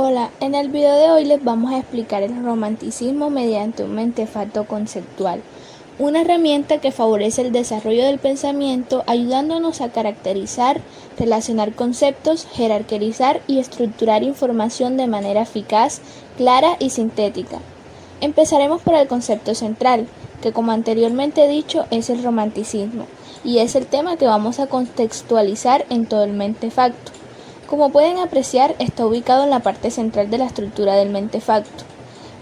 Hola, en el video de hoy les vamos a explicar el romanticismo mediante un mentefacto conceptual, una herramienta que favorece el desarrollo del pensamiento ayudándonos a caracterizar, relacionar conceptos, jerarquizar y estructurar información de manera eficaz, clara y sintética. Empezaremos por el concepto central, que como anteriormente he dicho es el romanticismo, y es el tema que vamos a contextualizar en todo el mentefacto. Como pueden apreciar, está ubicado en la parte central de la estructura del mentefacto.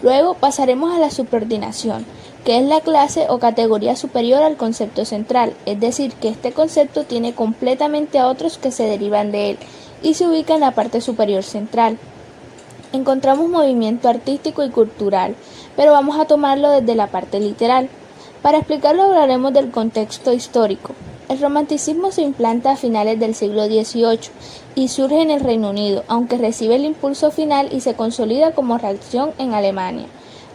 Luego pasaremos a la subordinación, que es la clase o categoría superior al concepto central, es decir, que este concepto tiene completamente a otros que se derivan de él y se ubica en la parte superior central. Encontramos movimiento artístico y cultural, pero vamos a tomarlo desde la parte literal. Para explicarlo hablaremos del contexto histórico. El romanticismo se implanta a finales del siglo XVIII y surge en el Reino Unido, aunque recibe el impulso final y se consolida como reacción en Alemania.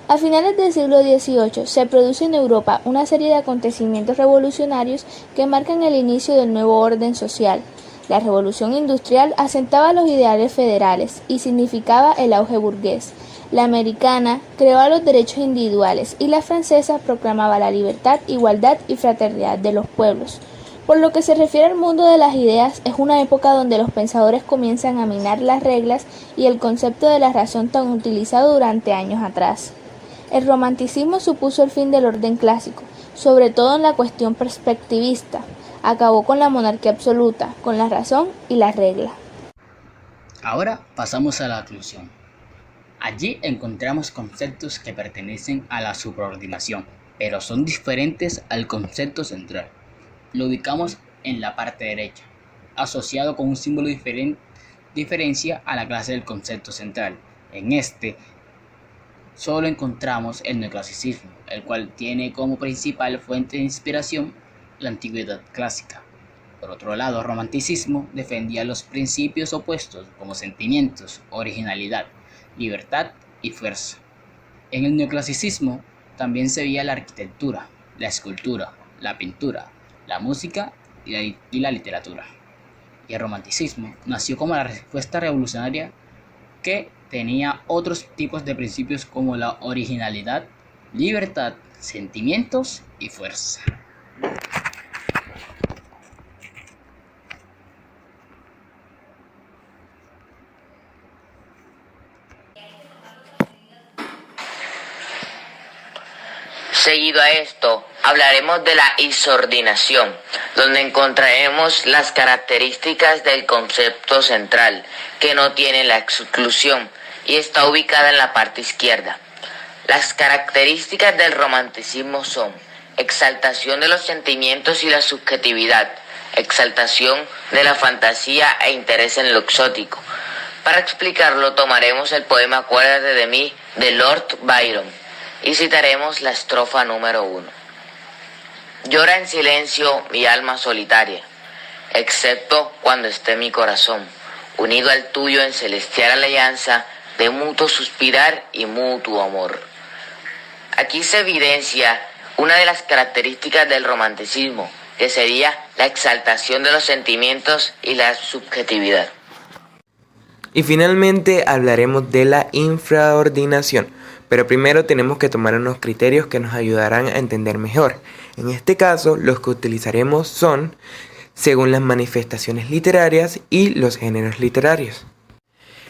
A finales del siglo XVIII se produce en Europa una serie de acontecimientos revolucionarios que marcan el inicio del nuevo orden social. La revolución industrial asentaba los ideales federales y significaba el auge burgués. La americana creó los derechos individuales y la francesa proclamaba la libertad, igualdad y fraternidad de los pueblos. Por lo que se refiere al mundo de las ideas, es una época donde los pensadores comienzan a minar las reglas y el concepto de la razón tan utilizado durante años atrás. El romanticismo supuso el fin del orden clásico, sobre todo en la cuestión perspectivista. Acabó con la monarquía absoluta, con la razón y la regla. Ahora pasamos a la oclusión. Allí encontramos conceptos que pertenecen a la subordinación, pero son diferentes al concepto central. Lo ubicamos en la parte derecha, asociado con un símbolo diferencia a la clase del concepto central. En este solo encontramos el neoclasicismo, el cual tiene como principal fuente de inspiración la antigüedad clásica. Por otro lado, el romanticismo defendía los principios opuestos como sentimientos, originalidad, libertad y fuerza. En el neoclasicismo también se veía la arquitectura, la escultura, la pintura, la música y la literatura. Y el romanticismo nació como la respuesta revolucionaria que tenía otros tipos de principios como la originalidad, libertad, sentimientos y fuerza. Seguido a esto, hablaremos de la insordinación, donde encontraremos las características del concepto central, que no tiene la exclusión y está ubicada en la parte izquierda. Las características del romanticismo son exaltación de los sentimientos y la subjetividad, exaltación de la fantasía e interés en lo exótico. Para explicarlo tomaremos el poema Acuérdate de mí de Lord Byron y citaremos la estrofa número 1. Llora en silencio mi alma solitaria, excepto cuando esté mi corazón, unido al tuyo en celestial alianza de mutuo suspirar y mutuo amor. Aquí se evidencia una de las características del romanticismo, que sería la exaltación de los sentimientos y la subjetividad. Y finalmente hablaremos de la infraordinación, pero primero tenemos que tomar unos criterios que nos ayudarán a entender mejor. En este caso, los que utilizaremos son según las manifestaciones literarias y los géneros literarios.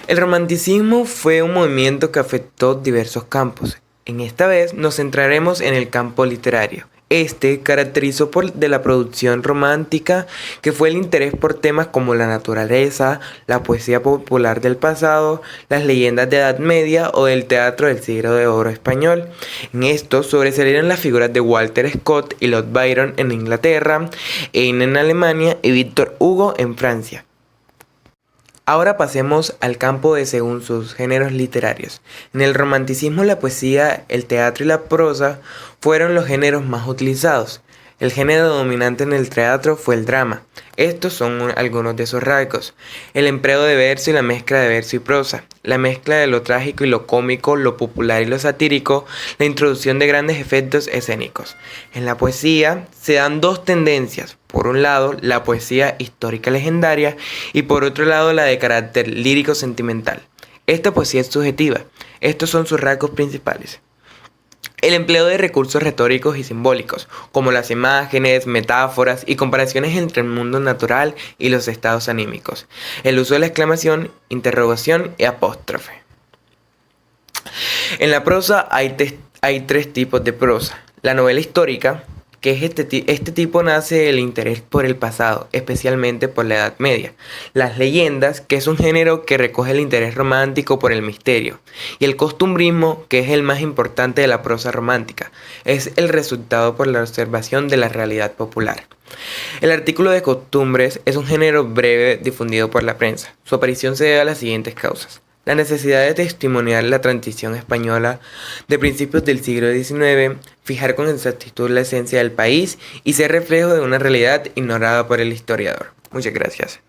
El romanticismo fue un movimiento que afectó diversos campos. En esta vez nos centraremos en el campo literario. Este caracterizó de la producción romántica, que fue el interés por temas como la naturaleza, la poesía popular del pasado, las leyendas de Edad Media o el teatro del siglo de oro español. En esto sobresalieron las figuras de Walter Scott y Lord Byron en Inglaterra, Heine en Alemania y Victor Hugo en Francia. Ahora pasemos al campo de según sus géneros literarios. En el romanticismo la poesía, el teatro y la prosa fueron los géneros más utilizados. El género dominante en el teatro fue el drama. Estos son algunos de sus rasgos: el empleo de verso y la mezcla de verso y prosa, la mezcla de lo trágico y lo cómico, lo popular y lo satírico, la introducción de grandes efectos escénicos. En la poesía se dan dos tendencias: por un lado la poesía histórica legendaria y por otro lado la de carácter lírico sentimental. Esta poesía es subjetiva. Estos son sus rasgos principales. El empleo de recursos retóricos y simbólicos, como las imágenes, metáforas y comparaciones entre el mundo natural y los estados anímicos. El uso de la exclamación, interrogación y apóstrofe. En la prosa hay tres tipos de prosa. La novela histórica, que es este tipo nace del interés por el pasado, especialmente por la Edad Media. Las leyendas, que es un género que recoge el interés romántico por el misterio. Y el costumbrismo, que es el más importante de la prosa romántica, es el resultado por la observación de la realidad popular. El artículo de costumbres es un género breve difundido por la prensa. Su aparición se debe a las siguientes causas. La necesidad de testimoniar la transición española de principios del siglo XIX, fijar con exactitud la esencia del país y ser reflejo de una realidad ignorada por el historiador. Muchas gracias.